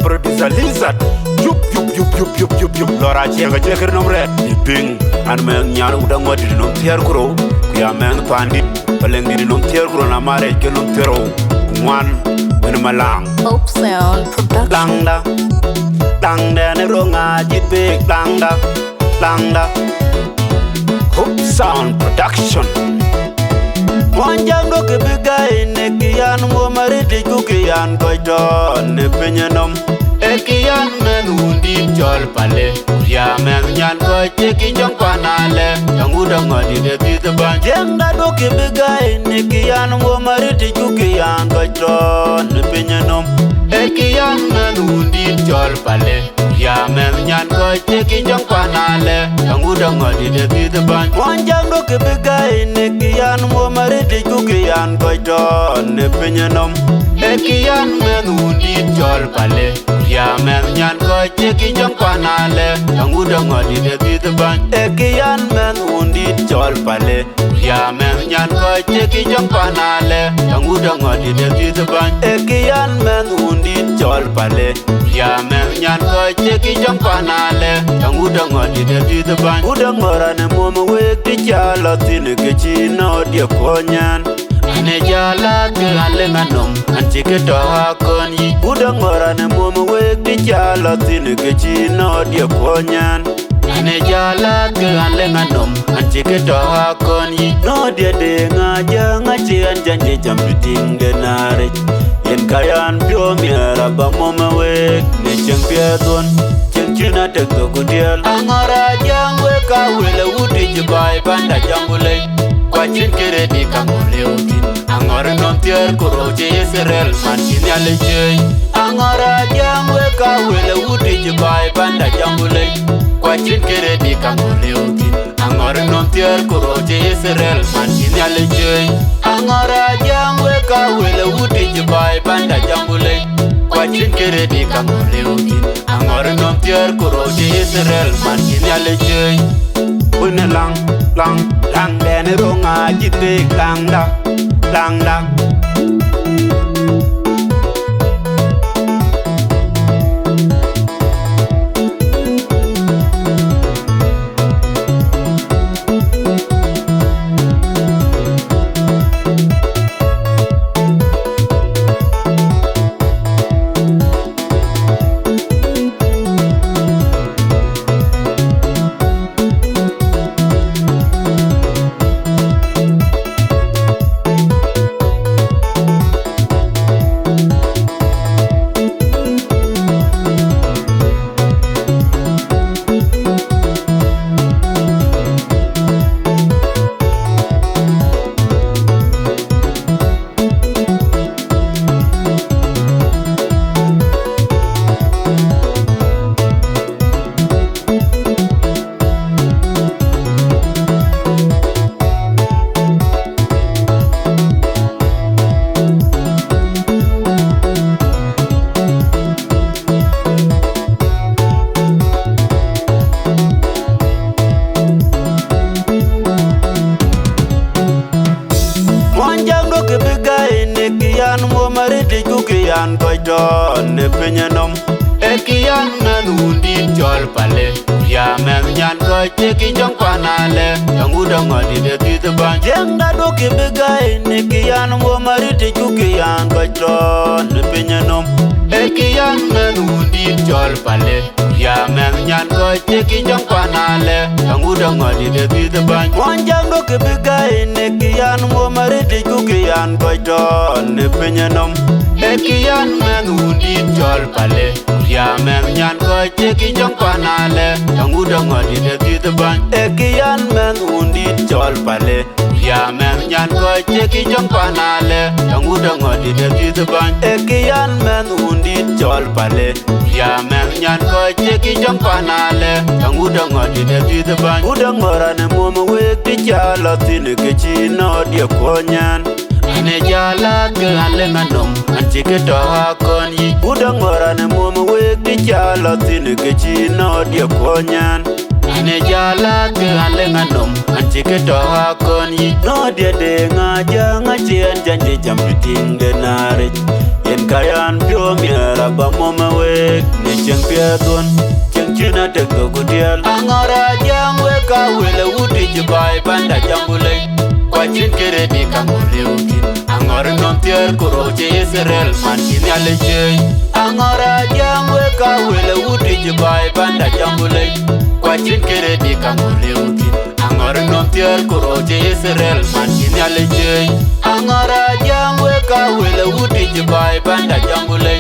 Producer Lizard. Yup. Lora chenga cheker nomre. Iping. An meng nyan udah ngodi di nom tiar kuro. Kuya meng pandi. Paleng di nom tiar kuro na mare ke nom tero. Ngwan. Wena malang. Hope Sound Production. Langda ne ronga jipik. Langda. Hope Sound Production. Mwanjango kibigai ne kiyan mo mariti kukiyan koito ne penyenom. Ekiyan men undi jol pale. Ya men nyan koite kinjong panale. Yang udah ngodi de titeban. Jengda do kibigai ne kiyan mo mariti kukiyan koito ne penyenom. Ekiyan men undi jol pale. Ya men nyan koite kinjong panale. Yang udah ngodi de titeban. Mwanjango kibigai ne kiyan mo mariti kukiyan koito ne penyenom. Ekiyan men undi jol pale. Ya men nyan koite kinjong panale. Yang udah ngodi de titeban. Ekiyan men undi jol pale. Ya men nyan koite kinjong panale. Yang udah ngodi de titeban. Ekiyan men undi jol pale. Ya men nyan koite kinjong panale. Yang udah ngodi de titeban. Udah ngorane momo wek di jalo tine kechino dia konyan. Ane jala ke alenga nom anchike to hakon yi. Udah ngorane momo wek di jalo tine kechino dia konyan. Ane jala ke alenga nom anchike to hakon yi. No dia de ngaja ngacian janji jam biting denare. Yen kayan pio miara ba momo wek ne cheng piaton. China tek to kudial angara jangwe ka wele wuti jibai banda jambule kwa chin kere di kangole uti angara non tier kuroje Israel manchini alejey angara jangwe ka wele wuti jibai banda jambule kwa chin kere di kangole uti angara non tier kuroje Israel manchini alejey angara jangwe ka wele wuti jibai banda jambule kwa chin kere di kangole uti angor nom tier kuroje Israel manchini alejey wena lang dene ronga jite langda mariti kukiyan koito ne penyenom. Ekiyan men undi jol pale. Ya men nyan koite kinjong panale. Yang udah ngodi de titeban. Jengda do kibigai ne kiyan mo mariti kukiyan koito ne penyenom. Ekiyan men undi jol pale. Ya men nyan koite kinjong panale. Yang udah ngodi de titeban. Mwanjang do kibigai ne kiyan mo mariti kukiyan koito ne penyenom. Ekiyan men undi jol pale. Ya men nyan koite kinjong panale. Yang udah ngodi de titeban. Ekiyan men undi jol pale. Ya men nyan koite kinjong panale. Yang udah ngodi de titeban. Ekiyan men undi jol pale. Ya men nyan koite kinjong panale. Yang udah ngodi de titeban. Udah ngorane momo wek di jalo tine kechino dia konyan. Ane jala ke alenga nom anchike to hakon yi. Udah ngorane momo wek di jalo tine kechino dia konyan. Ane jala ke alenga nom anchike to hakon yi. No dia de ngaja ngacian janji jam biting denare. Yen kayan pio miara ba moma wek ne cheng piadon cheng china tek to gutial angora jang we ka wele wuti jibai banda jambule kwa chin kere di kangore ukin angora non tier koroche Israel man chini alejey angora jang we ka wele wuti jibai banda jambule kwa chin kere di kangore ukin angora non tier koroche Israel man chini alejey angora jang we ka wele wuti jibai banda jambule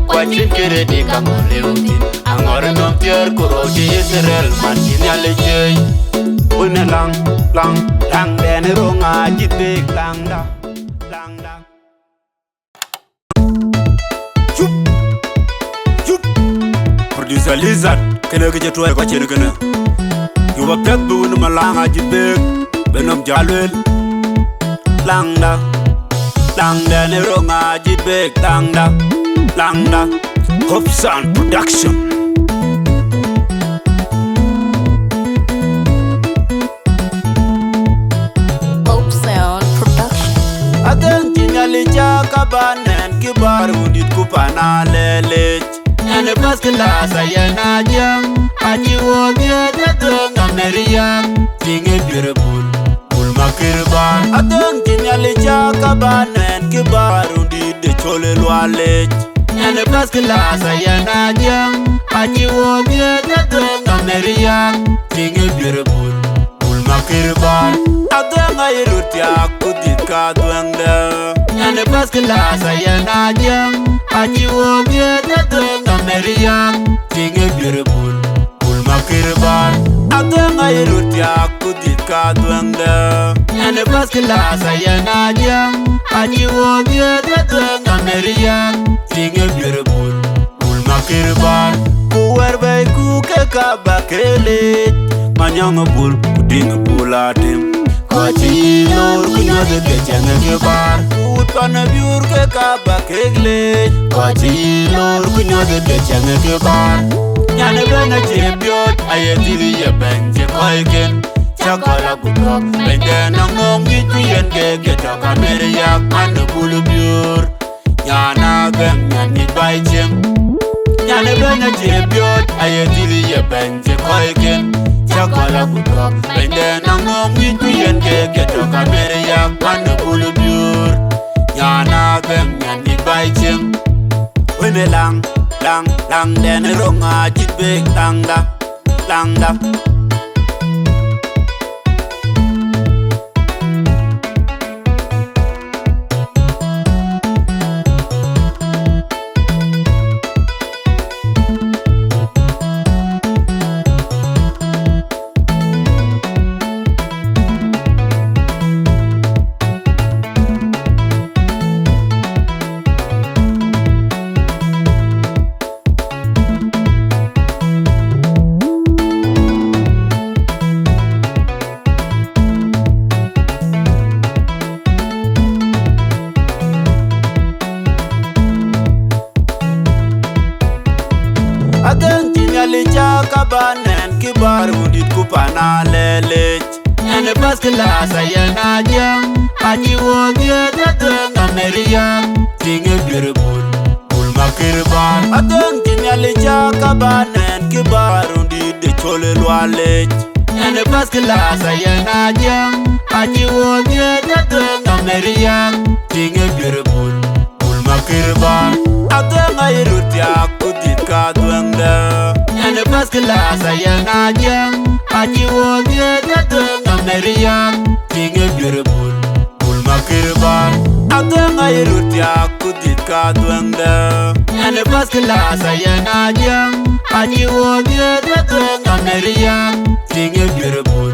kwa chin kere di kangore ukin angora non tier koroche Israel man chini alejey Una lang den ronga jite lang da Chup Producer Lizard kene ke jetwa ko chene kene Yuba pek bu una malanga jite benom jalwel lang den ronga jite lang da Hope Sound Production Aden tinyali chaka banen kibar undit kupana lelech Nane baskila sayana jang Achi wobye jadong ameriyak Tinge beautiful makirban Aden tinyali chaka banen kibar undit de chole lwalech Nane baskila sayana jang Achi wobye jadong ameriyak Tinge beautiful makirban Aden ayirutyak kudit ka duengde Nane baskila sayana jang Achi wobye jadong ameriyak Tinge beautiful makirban Aden ayirutyak kudit ka duengde Nane baskila sayana jang Achi wobye jadong ameriyak Tinge beautiful makirban Kuwerbay kuke kabakelit Manyang bul kuding bulatim Kwachi lor kunyoze ke chenge ke bar Utpana biur ke kaba kegle Kwachi lor kunyoze ke chenge ke bar Nyane bena chebiot ayetiri ye benje koiken Chakala kutok bende nang nong gituyen ke getoka meriyak Mane bulu biur Nyana gem nyanit bay cheng Nyane bena chebiot ayetiri ye benje koiken Chakala kutok bende nang nong gituyen ke getoka meriyak Mane bulu biur Nyana gem nyanit bay cheng Wene lang den ronga jitbek lang da Aden tinyali chaka banen kibar undit kupana lelech Nane baskila sayana jang Achi wobye jadong ameriyak Tinge beautiful makirban Aden tinyali chaka banen kibar undit de chole lwalech Nane baskila sayana jang Achi wobye jadong ameriyak Tinge beautiful makirban Aden ayirutyak kudit ka duengde Nane baskila sayana jang Achi wobye jadong ameriyak Tinge beautiful makirban Aden ayirutyak kudit ka duengde Nane baskila sayana jang Achi wobye jadong ameriyak Tinge beautiful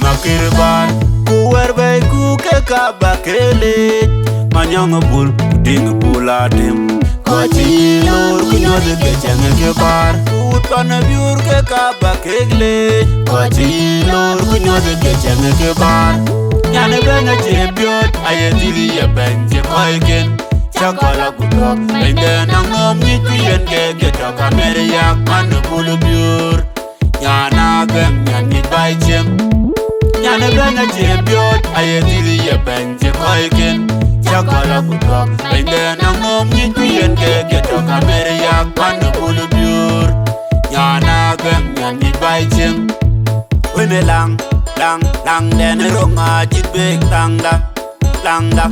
makirban Kuwerbay kuke kabakelit Manyang bul kuding bulatim Kwachi lor kunyoze ke chenge ke bar Utpana biur ke kaba kegle Kwachi lor kunyoze ke chenge ke bar Nyane bena chebiot ayetiri ye benje koiken Chakala kutok bende nang nom gituyen ke getoka meriyak Mane bulu biur Nyana gem nyanit bay cheng Nyane benya chebiot aye dili ye benche koikin Chakala kudok Bende nang nom nyitu yen keke toka mere yak pande bulu biur Nyana gem nyan nit bai ching Wene lang dene ronga jit bek langda